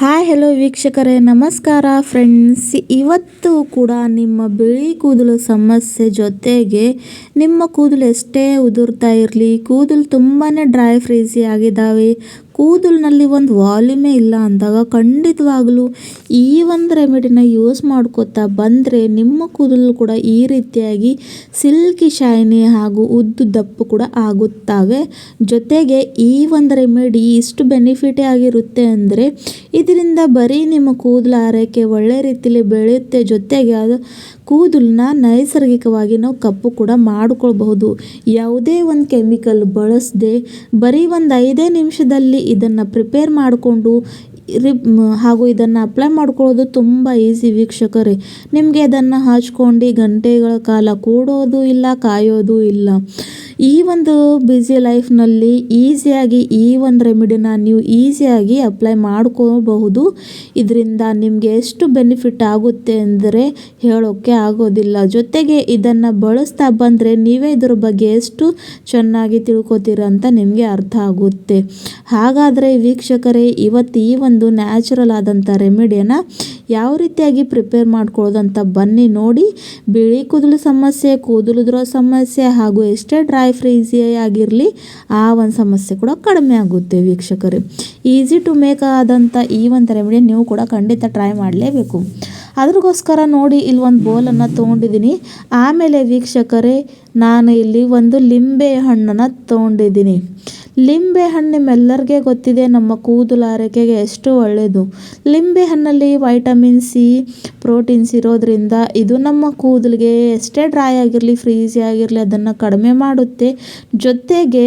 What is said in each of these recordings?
Hi hello ವೀಕ್ಷಕರೇ, ನಮಸ್ಕಾರ friends. ಇವತ್ತು ಕೂಡ ನಿಮ್ಮ ಬಿಳಿ ಕೂದಲು ಸಮಸ್ಯೆ ಜೊತೆಗೆ ನಿಮ್ಮ ಕೂದಲು ಎಷ್ಟೇ ಉದುರ್ತಾ ಇರಲಿ, ಕೂದಲು ತುಂಬಾ ಡ್ರೈ ಫ್ರೀಸಿ ಆಗಿದ್ದಾವೆ, ಕೂದಲಿನಲ್ಲಿ ಒಂದು ವಾಲ್ಯೂಮೇ ಇಲ್ಲ ಅಂದಾಗ ಖಂಡಿತವಾಗಲೂ ಈ ಒಂದು ರೆಮಿಡಿನ ಯೂಸ್ ಮಾಡ್ಕೋತಾ ಬಂದರೆ ನಿಮ್ಮ ಕೂದಲು ಕೂಡ ಈ ರೀತಿಯಾಗಿ ಸಿಲ್ಕಿ ಶೈನಿ ಹಾಗೂ ಉದ್ದು ದಪ್ಪು ಕೂಡ ಆಗುತ್ತವೆ. ಜೊತೆಗೆ ಈ ಒಂದು ರೆಮಿಡಿ ಇಷ್ಟು ಬೆನಿಫಿಟೇ ಆಗಿರುತ್ತೆ ಅಂದರೆ ಇದರಿಂದ ಬರೀ ನಿಮ್ಮ ಕೂದಲು ಆರೈಕೆ ಒಳ್ಳೆ ರೀತಿಯಲ್ಲಿ ಬೆಳೆಯುತ್ತೆ, ಜೊತೆಗೆ ಅದು ಕೂದಲನ್ನ ನೈಸರ್ಗಿಕವಾಗಿ ನಾವು ಕಪ್ಪು ಕೂಡ ಮಾಡಿಕೊಳ್ಬಹುದು. ಯಾವುದೇ ಒಂದು ಕೆಮಿಕಲ್ ಬಳಸದೆ ಬರೀ ಒಂದು 5 ನಿಮಿಷದಲ್ಲಿ ಇದನ್ನು ಪ್ರಿಪೇರ್ ಮಾಡಿಕೊಂಡು ಹಾಗೂ ಇದನ್ನು ಅಪ್ಲೈ ಮಾಡ್ಕೊಳ್ಳೋದು ತುಂಬ ಈಸಿ ವೀಕ್ಷಕರೇ. ನಿಮಗೆ ಅದನ್ನು ಹಚ್ಕೊಂಡು ಗಂಟೆಗಳ ಕಾಲ ಕೂಡೋದು ಇಲ್ಲ, ಕಾಯೋದು ಇಲ್ಲ. ಈ ಒಂದು ಬ್ಯುಸಿ ಲೈಫ್ನಲ್ಲಿ ಈಸಿಯಾಗಿ ಈ ಒಂದು ರೆಮಿಡಿನ ನೀವು ಈಸಿಯಾಗಿ ಅಪ್ಲೈ ಮಾಡ್ಕೋಬಹುದು. ಇದರಿಂದ ನಿಮಗೆ ಎಷ್ಟು ಬೆನಿಫಿಟ್ ಆಗುತ್ತೆ ಅಂದರೆ ಹೇಳೋಕ್ಕೆ ಆಗೋದಿಲ್ಲ. ಜೊತೆಗೆ ಇದನ್ನು ಬಳಸ್ತಾ ಬಂದರೆ ನೀವೇ ಇದ್ರ ಬಗ್ಗೆ ಎಷ್ಟು ಚೆನ್ನಾಗಿ ತಿಳ್ಕೊತೀರ ಅಂತ ನಿಮಗೆ ಅರ್ಥ ಆಗುತ್ತೆ. ಹಾಗಾದರೆ ವೀಕ್ಷಕರೇ, ಇವತ್ತು ಈ ಒಂದು ನ್ಯಾಚುರಲ್ ಆದಂಥ ರೆಮಿಡಿಯನ್ನು ಯಾವ ರೀತಿಯಾಗಿ ಪ್ರಿಪೇರ್ ಮಾಡ್ಕೊಳ್ಳೋದಂತ ಬನ್ನಿ ನೋಡಿ. ಬಿಳಿ ಕೂದಲು ಸಮಸ್ಯೆ, ಕೂದಲುದುರೋ ಸಮಸ್ಯೆ ಹಾಗೂ ಎಷ್ಟೇ ಡ್ರೈ ಫ್ರೀಸಿ ಆಗಿರಲಿ ಆ ಒಂದು ಸಮಸ್ಯೆ ಕೂಡ ಕಡಿಮೆ ಆಗುತ್ತೆ ವೀಕ್ಷಕರೇ. ಈಸಿ ಟು ಮೇಕ್ ಆದಂಥ ಈ ಒಂದು ರೆಮಿಡಿ ನೀವು ಕೂಡ ಖಂಡಿತ ಟ್ರೈ ಮಾಡಲೇಬೇಕು. ಅದ್ರಗೋಸ್ಕರ ನೋಡಿ ಇಲ್ಲಿ ಒಂದು ಬೌಲನ್ನು ತೊಗೊಂಡಿದ್ದೀನಿ. ಆಮೇಲೆ ವೀಕ್ಷಕರೇ, ನಾನು ಇಲ್ಲಿ ಒಂದು ಲಿಂಬೆ ಹಣ್ಣನ್ನು ತೊಗೊಂಡಿದ್ದೀನಿ. ಲಿಂಬೆ ಹಣ್ಣು ನಿಮ್ಮೆಲ್ಲರಿಗೆ ಗೊತ್ತಿದೆ ನಮ್ಮ ಕೂದಲು ಆರೈಕೆಗೆ ಎಷ್ಟು ಒಳ್ಳೆಯದು. ಲಿಂಬೆ ಹಣ್ಣಲ್ಲಿ ವೈಟಮಿನ್ ಸಿ, ಪ್ರೋಟೀನ್ಸ್ ಇರೋದ್ರಿಂದ ಇದು ನಮ್ಮ ಕೂದಲಿಗೆ ಎಷ್ಟೇ ಡ್ರೈ ಆಗಿರಲಿ, ಫ್ರೀಸಿ ಆಗಿರಲಿ ಅದನ್ನು ಕಡಿಮೆ ಮಾಡುತ್ತೆ. ಜೊತೆಗೆ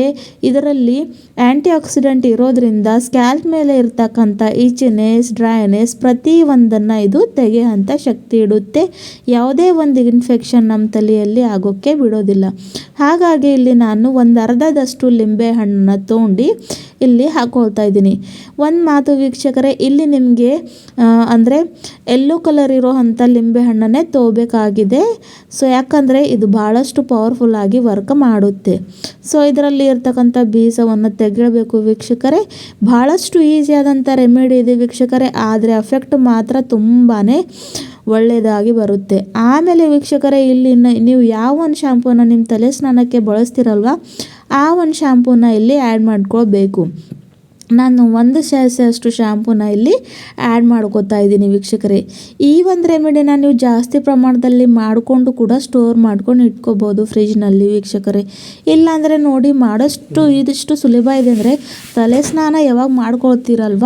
ಇದರಲ್ಲಿ ಆ್ಯಂಟಿ ಆಕ್ಸಿಡೆಂಟ್ ಇರೋದ್ರಿಂದ ಸ್ಕ್ಯಾಲ್ಪ್ ಮೇಲೆ ಇರ್ತಕ್ಕಂಥ ಈಚಿನೆಸ್, ಡ್ರೈನೆಸ್ ಪ್ರತಿಯೊಂದನ್ನು ಇದು ತೆಗೆಯುವಂಥ ಶಕ್ತಿ ಇಡುತ್ತೆ. ಯಾವುದೇ ಒಂದು ಇನ್ಫೆಕ್ಷನ್ ನಮ್ಮ ತಲೆಯಲ್ಲಿ ಆಗೋಕ್ಕೆ ಬಿಡೋದಿಲ್ಲ. ಹಾಗಾಗಿ ಇಲ್ಲಿ ನಾನು ಒಂದು ಅರ್ಧದಷ್ಟು ಲಿಂಬೆ ಹಣ್ಣನ್ನು ತೊಗೊಂಡು ಇಲ್ಲಿ ಹಾಕೊಳ್ತಾ ಇದ್ದೀನಿ. ಒಂದು ಮಾತು ವೀಕ್ಷಕರೇ, ಇಲ್ಲಿ ನಿಮಗೆ ಅಂದರೆ ಯೆಲ್ಲೋ ಕಲರ್ ಇರೋ ಅಂಥ ಲಿಂಬೆ ಹಣ್ಣನ್ನೇ ತೊಗೋಬೇಕಾಗಿದೆ. ಸೊ ಯಾಕಂದರೆ ಇದು ಭಾಳಷ್ಟು ಪವರ್ಫುಲ್ಲಾಗಿ ವರ್ಕ್ ಮಾಡುತ್ತೆ. ಸೊ ಇದರಲ್ಲಿ ಇರ್ತಕ್ಕಂಥ ಬೀಜವನ್ನು ತೆಗಿಬೇಕು ವೀಕ್ಷಕರೇ. ಭಾಳಷ್ಟು ಈಸಿಯಾದಂಥ ರೆಮಿಡಿ ಇದೆ ವೀಕ್ಷಕರೇ, ಆದರೆ ಎಫೆಕ್ಟ್ ಮಾತ್ರ ತುಂಬಾ ಒಳ್ಳೆಯದಾಗಿ ಬರುತ್ತೆ. ಆಮೇಲೆ ವೀಕ್ಷಕರೇ, ಇಲ್ಲಿ ನೀವು ಯಾವ ಒಂದು ಶಾಂಪೂನ ನಿಮ್ಮ ತಲೆ ಸ್ನಾನಕ್ಕೆ ಬಳಸ್ತಿರಲ್ವ ಆ ಒಂದು ಶಾಂಪೂನ ಇಲ್ಲಿ ಆ್ಯಡ್ ಮಾಡ್ಕೊಳ್ಬೇಕು. ನಾನು 1 ಸ್ಯಾಶೆ ಅಷ್ಟು ಶಾಂಪೂನ ಇಲ್ಲಿ ಆ್ಯಡ್ ಮಾಡ್ಕೋತಾ ಇದ್ದೀನಿ ವೀಕ್ಷಕರೇ. ಈ ಒಂದು ರೆಮಿಡಿನ ನೀವು ಜಾಸ್ತಿ ಪ್ರಮಾಣದಲ್ಲಿ ಮಾಡಿಕೊಂಡು ಕೂಡ ಸ್ಟೋರ್ ಮಾಡ್ಕೊಂಡು ಇಟ್ಕೋಬೋದು ಫ್ರಿಜ್ನಲ್ಲಿ ವೀಕ್ಷಕರೇ. ಇಲ್ಲಾಂದರೆ ನೋಡಿ, ಮಾಡೋಷ್ಟು ಇದಿಷ್ಟು ಸುಲಭ ಇದೆ ಅಂದರೆ ತಲೆ ಸ್ನಾನ ಯಾವಾಗ ಮಾಡ್ಕೊಳ್ತೀರಲ್ವ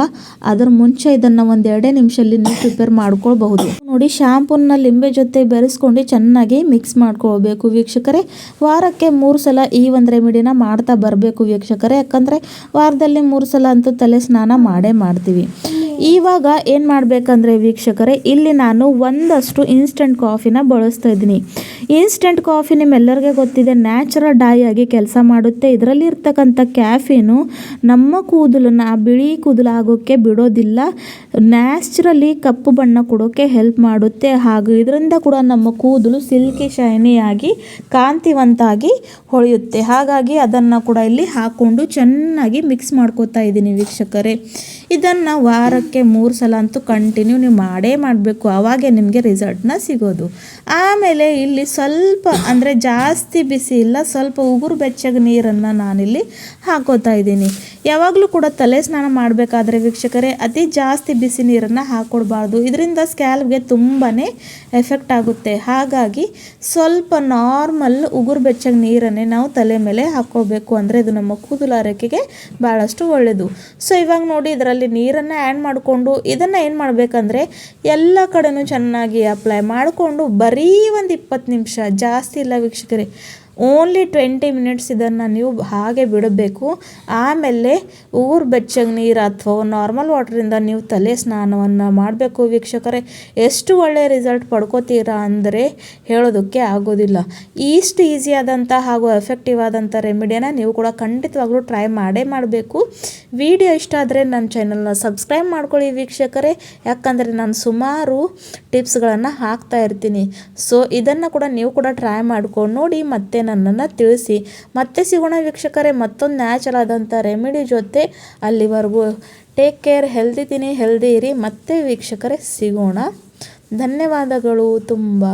ಅದ್ರ ಮುಂಚೆ ಇದನ್ನು 1-2 ನಿಮಿಷದಲ್ಲಿ ನೀವು ಪ್ರಿಪೇರ್ ಮಾಡ್ಕೊಳ್ಬಹುದು. ನೋಡಿ, ಶಾಂಪೂನ ಲಿಂಬೆ ಜೊತೆ ಬೆರೆಸ್ಕೊಂಡು ಚೆನ್ನಾಗಿ ಮಿಕ್ಸ್ ಮಾಡ್ಕೊಳ್ಬೇಕು ವೀಕ್ಷಕರೇ. ವಾರಕ್ಕೆ 3 ಸಲ ಈ ಒಂದು ರೆಮಿಡಿನ ಮಾಡ್ತಾ ಬರಬೇಕು ವೀಕ್ಷಕರೇ. ಯಾಕಂದರೆ ವಾರದಲ್ಲಿ 3 ಸಲ ಅಂತೂ ತಲೆ ಸ್ನಾನ ಮಾಡೇ ಮಾಡ್ತೀವಿ. ಇವಾಗ ಏನು ಮಾಡಬೇಕಂದ್ರೆ ವೀಕ್ಷಕರೇ, ಇಲ್ಲಿ ನಾನು ಒಂದಷ್ಟು ಇನ್ಸ್ಟೆಂಟ್ ಕಾಫಿನ ಬಳಸ್ತಾ ಇದ್ದೀನಿ. ಇನ್ಸ್ಟೆಂಟ್ ಕಾಫಿ ನಿಮ್ಮೆಲ್ಲರಿಗೆ ಗೊತ್ತಿದೆ, ನ್ಯಾಚುರಲ್ ಡೈ ಆಗಿ ಕೆಲಸ ಮಾಡುತ್ತೆ. ಇದರಲ್ಲಿ ಇರ್ತಕ್ಕಂಥ ಕ್ಯಾಫೀನು ನಮ್ಮ ಕೂದಲನ್ನು ಬಿಳಿ ಕೂದಲು ಆಗೋಕ್ಕೆ ಬಿಡೋದಿಲ್ಲ, ನ್ಯಾಚುರಲಿ ಕಪ್ಪು ಬಣ್ಣ ಕೊಡೋಕ್ಕೆ ಹೆಲ್ಪ್ ಮಾಡುತ್ತೆ. ಹಾಗೂ ಇದರಿಂದ ಕೂಡ ನಮ್ಮ ಕೂದಲು ಸಿಲ್ಕಿ ಶೈನಿಯಾಗಿ ಕಾಂತಿವಂತಾಗಿ ಹೊಳೆಯುತ್ತೆ. ಹಾಗಾಗಿ ಅದನ್ನು ಕೂಡ ಇಲ್ಲಿ ಹಾಕ್ಕೊಂಡು ಚೆನ್ನಾಗಿ ಮಿಕ್ಸ್ ಮಾಡ್ಕೋತಾ ಇದ್ದೀನಿ ವೀಕ್ಷಕರೇ. ಇದನ್ನು ವಾರಕ್ಕೆ 3 ಸಲ ಅಂತೂ ಕಂಟಿನ್ಯೂ ನೀವು ಮಾಡೇ ಮಾಡಬೇಕು, ಆವಾಗೇ ನಿಮಗೆ ರಿಸಲ್ಟ್ನ ಸಿಗೋದು. ಆಮೇಲೆ ಇಲ್ಲಿ ಸ್ವಲ್ಪ ಅಂದರೆ ಜಾಸ್ತಿ ಬಿಸಿ ಇಲ್ಲ, ಸ್ವಲ್ಪ ಉಗುರು ಬೆಚ್ಚಗೆ ನೀರನ್ನು ನಾನಿಲ್ಲಿ ಹಾಕೋತಾ ಇದ್ದೀನಿ. ಯಾವಾಗಲೂ ಕೂಡ ತಲೆ ಸ್ನಾನ ಮಾಡಬೇಕಾದ್ರೆ ವೀಕ್ಷಕರೇ ಅತಿ ಜಾಸ್ತಿ ಬಿಸಿ ನೀರನ್ನು ಹಾಕ್ಕೊಡ್ಬಾರ್ದು, ಇದರಿಂದ ಸ್ಕ್ಯಾಲ್ಪ್ಗೆ ತುಂಬಾ ಎಫೆಕ್ಟ್ ಆಗುತ್ತೆ. ಹಾಗಾಗಿ ಸ್ವಲ್ಪ ನಾರ್ಮಲ್ ಉಗುರು ಬೆಚ್ಚಗೆ ನೀರನ್ನೇ ನಾವು ತಲೆ ಮೇಲೆ ಹಾಕ್ಕೊಳ್ಬೇಕು, ಅಂದರೆ ಇದು ನಮ್ಮ ಕೂದಲು ಆರೈಕೆಗೆ ಭಾಳಷ್ಟು ಒಳ್ಳೆಯದು. ಸೊ ಇವಾಗ ನೋಡಿ, ಇದರಲ್ಲಿ ನೀರನ್ನು ಆ್ಯಡ್ ಮಾಡಿಕೊಂಡು ಇದನ್ನು ಏನು ಮಾಡಬೇಕಂದ್ರೆ ಎಲ್ಲ ಕಡೆನೂ ಚೆನ್ನಾಗಿ ಅಪ್ಲೈ ಮಾಡಿಕೊಂಡು ಬರೀ ಒಂದು 20 ನಿಮಿಷ, ಜಾಸ್ತಿ ಇಲ್ಲ ವೀಕ್ಷಕರೇ, ಓನ್ಲಿ 20 ಮಿನಿಟ್ಸ್ ಇದನ್ನು ನೀವು ಹಾಗೆ ಬಿಡಬೇಕು. ಆಮೇಲೆ ಉಗುರು ಬೆಚ್ಚಗೆ ನೀರು ಅಥವಾ ನಾರ್ಮಲ್ ವಾಟ್ರಿಂದ ನೀವು ತಲೆ ಸ್ನಾನವನ್ನು ಮಾಡಬೇಕು ವೀಕ್ಷಕರೇ. ಎಷ್ಟು ಒಳ್ಳೆಯ ರಿಸಲ್ಟ್ ಪಡ್ಕೋತೀರಾ ಅಂದರೆ ಹೇಳೋದಕ್ಕೆ ಆಗೋದಿಲ್ಲ. ಇಷ್ಟು ಈಸಿಯಾದಂಥ ಹಾಗೂ ಎಫೆಕ್ಟಿವ್ ಆದಂಥ ರೆಮಿಡಿಯನ್ನು ನೀವು ಕೂಡ ಖಂಡಿತವಾಗ್ಲೂ ಟ್ರೈ ಮಾಡಬೇಕು. ವಿಡಿಯೋ ಇಷ್ಟ ಆದರೆ ನನ್ನ ಚಾನಲ್ನ ಸಬ್ಸ್ಕ್ರೈಬ್ ಮಾಡ್ಕೊಳ್ಳಿ ವೀಕ್ಷಕರೇ, ಯಾಕಂದರೆ ನಾನು ಸುಮಾರು ಟಿಪ್ಸ್ಗಳನ್ನು ಹಾಕ್ತಾ ಇರ್ತೀನಿ. ಸೊ ಇದನ್ನು ಕೂಡ ನೀವು ಕೂಡ ಟ್ರೈ ಮಾಡ್ಕೊಂಡು ನೋಡಿ ಮತ್ತೆ ನನ್ನನ್ನು ತಿಳಿಸಿ. ಮತ್ತೆ ಸಿಗೋಣ ವೀಕ್ಷಕರೇ ಮತ್ತೊಂದು ನ್ಯಾಚುರಲ್ ಆದಂಥ ರೆಮಿಡಿ ಜೊತೆ. ಅಲ್ಲಿವರೆಗೂ ಟೇಕ್ ಕೇರ್, ಹೆಲ್ದಿ ತಿನ್ನಿ, ಹೆಲ್ದಿ ಇರಿ. ಮತ್ತೆ ವೀಕ್ಷಕರೇ ಸಿಗೋಣ. ಧನ್ಯವಾದಗಳು ತುಂಬ.